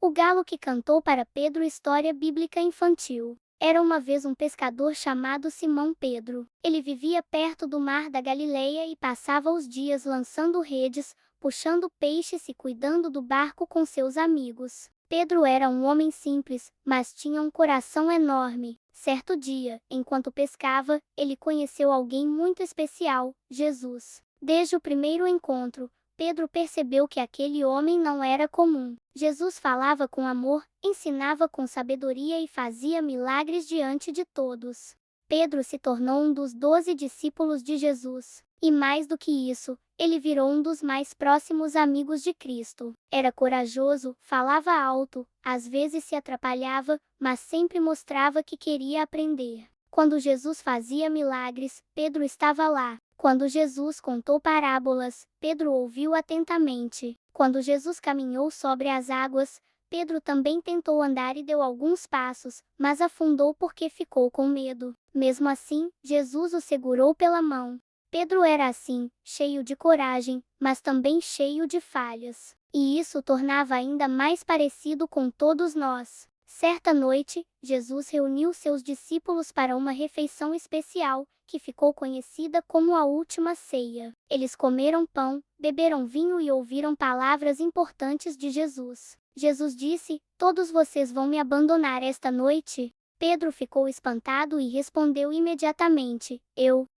O galo que cantou para Pedro. História bíblica infantil. Era uma vez um pescador chamado Simão Pedro. Ele vivia perto do mar da Galileia e passava os dias lançando redes, puxando peixes e cuidando do barco com seus amigos. Pedro era um homem simples, mas tinha um coração enorme. Certo dia, enquanto pescava, ele conheceu alguém muito especial, Jesus. Desde o primeiro encontro, Pedro percebeu que aquele homem não era comum. Jesus falava com amor, ensinava com sabedoria e fazia milagres diante de todos. Pedro se tornou um dos 12 discípulos de Jesus. E mais do que isso, ele virou um dos mais próximos amigos de Cristo. Era corajoso, falava alto, às vezes se atrapalhava, mas sempre mostrava que queria aprender. Quando Jesus fazia milagres, Pedro estava lá. Quando Jesus contou parábolas, Pedro ouviu atentamente. Quando Jesus caminhou sobre as águas, Pedro também tentou andar e deu alguns passos, mas afundou porque ficou com medo. Mesmo assim, Jesus o segurou pela mão. Pedro era assim, cheio de coragem, mas também cheio de falhas. E isso o tornava ainda mais parecido com todos nós. Certa noite, Jesus reuniu seus discípulos para uma refeição especial, que ficou conhecida como a Última Ceia. Eles comeram pão, beberam vinho e ouviram palavras importantes de Jesus. Jesus disse: "Todos vocês vão me abandonar esta noite?" Pedro ficou espantado e respondeu imediatamente: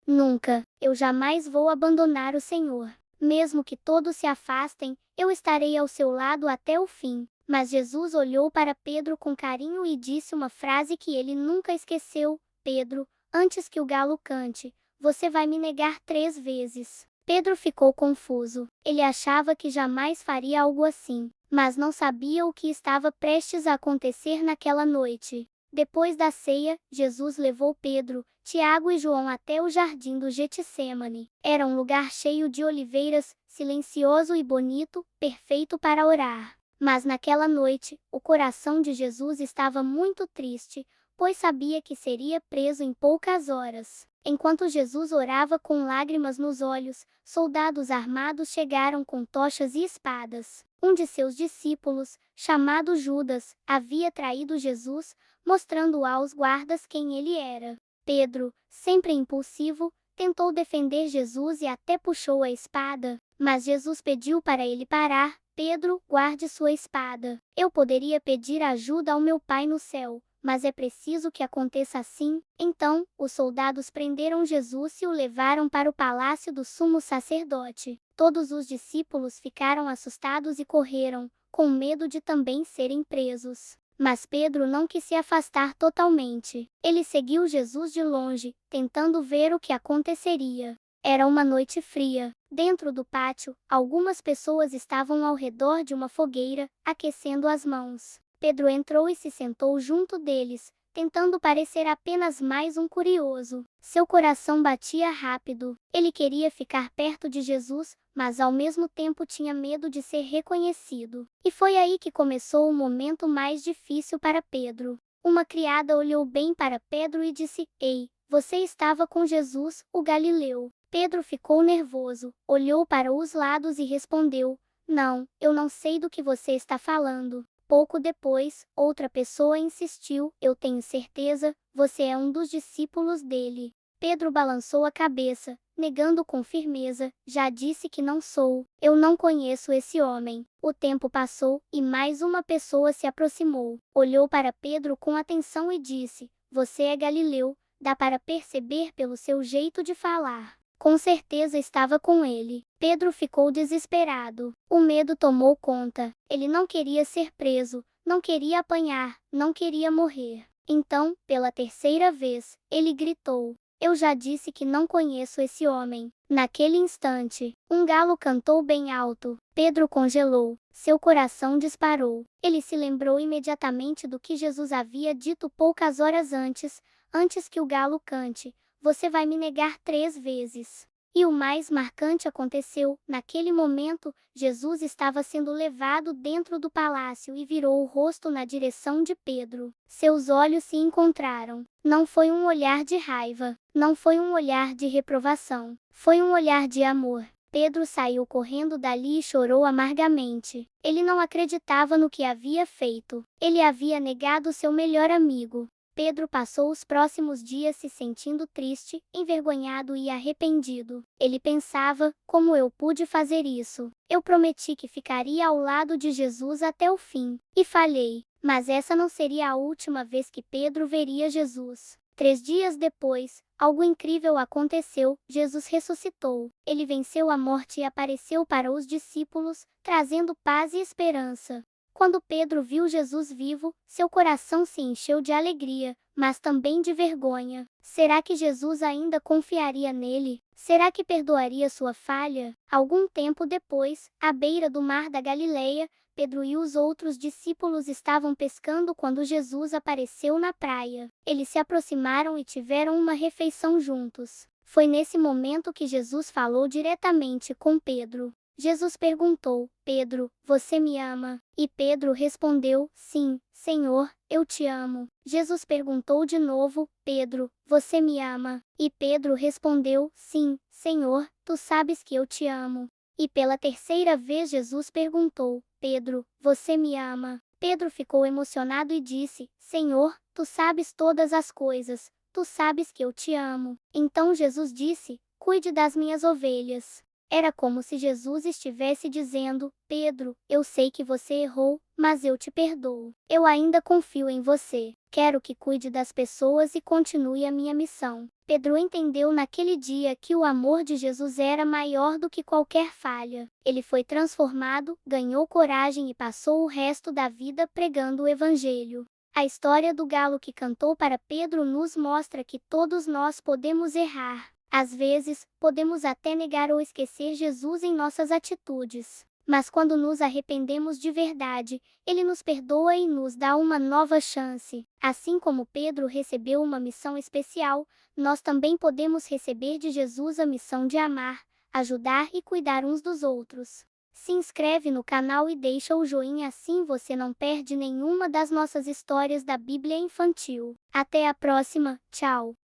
Nunca, eu jamais vou abandonar o Senhor. Mesmo que todos se afastem, eu estarei ao seu lado até o fim." Mas Jesus olhou para Pedro com carinho e disse uma frase que ele nunca esqueceu: "Pedro, antes que o galo cante, você vai me negar 3 vezes." Pedro ficou confuso. Ele achava que jamais faria algo assim, mas não sabia o que estava prestes a acontecer naquela noite. Depois da ceia, Jesus levou Pedro, Tiago e João até o jardim do Getsêmani. Era um lugar cheio de oliveiras, silencioso e bonito, perfeito para orar. Mas naquela noite, o coração de Jesus estava muito triste, pois sabia que seria preso em poucas horas. Enquanto Jesus orava com lágrimas nos olhos, soldados armados chegaram com tochas e espadas. Um de seus discípulos, chamado Judas, havia traído Jesus, mostrando aos guardas quem ele era. Pedro, sempre impulsivo, tentou defender Jesus e até puxou a espada, mas Jesus pediu para ele parar. "Pedro, guarde sua espada. Eu poderia pedir ajuda ao meu Pai no céu, mas é preciso que aconteça assim." Então, os soldados prenderam Jesus e o levaram para o palácio do sumo sacerdote. Todos os discípulos ficaram assustados e correram, com medo de também serem presos. Mas Pedro não quis se afastar totalmente. Ele seguiu Jesus de longe, tentando ver o que aconteceria. Era uma noite fria. Dentro do pátio, algumas pessoas estavam ao redor de uma fogueira, aquecendo as mãos. Pedro entrou e se sentou junto deles, tentando parecer apenas mais um curioso. Seu coração batia rápido. Ele queria ficar perto de Jesus, mas ao mesmo tempo tinha medo de ser reconhecido. E foi aí que começou o momento mais difícil para Pedro. Uma criada olhou bem para Pedro e disse: "Ei, você estava com Jesus, o Galileu." Pedro ficou nervoso, olhou para os lados e respondeu: "Não, eu não sei do que você está falando." Pouco depois, outra pessoa insistiu: "Eu tenho certeza, você é um dos discípulos dele." Pedro balançou a cabeça, negando com firmeza: "Já disse que não sou. Eu não conheço esse homem." O tempo passou, e mais uma pessoa se aproximou. Olhou para Pedro com atenção e disse: "Você é Galileu, dá para perceber pelo seu jeito de falar." Com certeza estava com ele. Pedro ficou desesperado. O medo tomou conta. Ele não queria ser preso, não queria apanhar, não queria morrer. Então, pela terceira vez, ele gritou: "Eu já disse que não conheço esse homem." Naquele instante, um galo cantou bem alto. Pedro congelou. Seu coração disparou. Ele se lembrou imediatamente do que Jesus havia dito poucas horas antes que o galo cante: "Você vai me negar 3 vezes." E o mais marcante aconteceu. Naquele momento, Jesus estava sendo levado dentro do palácio e virou o rosto na direção de Pedro. Seus olhos se encontraram. Não foi um olhar de raiva, não foi um olhar de reprovação, foi um olhar de amor. Pedro saiu correndo dali e chorou amargamente. Ele não acreditava no que havia feito. Ele havia negado seu melhor amigo. Pedro passou os próximos dias se sentindo triste, envergonhado e arrependido. Ele pensava: como eu pude fazer isso? Eu prometi que ficaria ao lado de Jesus até o fim. E falhei. Mas essa não seria a última vez que Pedro veria Jesus. 3 dias depois, algo incrível aconteceu: Jesus ressuscitou. Ele venceu a morte e apareceu para os discípulos, trazendo paz e esperança. Quando Pedro viu Jesus vivo, seu coração se encheu de alegria, mas também de vergonha. Será que Jesus ainda confiaria nele? Será que perdoaria sua falha? Algum tempo depois, à beira do mar da Galileia, Pedro e os outros discípulos estavam pescando quando Jesus apareceu na praia. Eles se aproximaram e tiveram uma refeição juntos. Foi nesse momento que Jesus falou diretamente com Pedro. Jesus perguntou: Pedro, você me ama? E Pedro respondeu: sim, Senhor, eu te amo. Jesus perguntou de novo: Pedro, você me ama? E Pedro respondeu: sim, Senhor, tu sabes que eu te amo. E pela terceira vez Jesus perguntou: Pedro, você me ama? Pedro ficou emocionado e disse: Senhor, tu sabes todas as coisas, tu sabes que eu te amo. Então Jesus disse: cuide das minhas ovelhas. Era como se Jesus estivesse dizendo: Pedro, eu sei que você errou, mas eu te perdoo. Eu ainda confio em você. Quero que cuide das pessoas e continue a minha missão. Pedro entendeu naquele dia que o amor de Jesus era maior do que qualquer falha. Ele foi transformado, ganhou coragem e passou o resto da vida pregando o Evangelho. A história do galo que cantou para Pedro nos mostra que todos nós podemos errar. Às vezes, podemos até negar ou esquecer Jesus em nossas atitudes. Mas quando nos arrependemos de verdade, Ele nos perdoa e nos dá uma nova chance. Assim como Pedro recebeu uma missão especial, nós também podemos receber de Jesus a missão de amar, ajudar e cuidar uns dos outros. Se inscreve no canal e deixa o joinha, assim você não perde nenhuma das nossas histórias da Bíblia infantil. Até a próxima, tchau!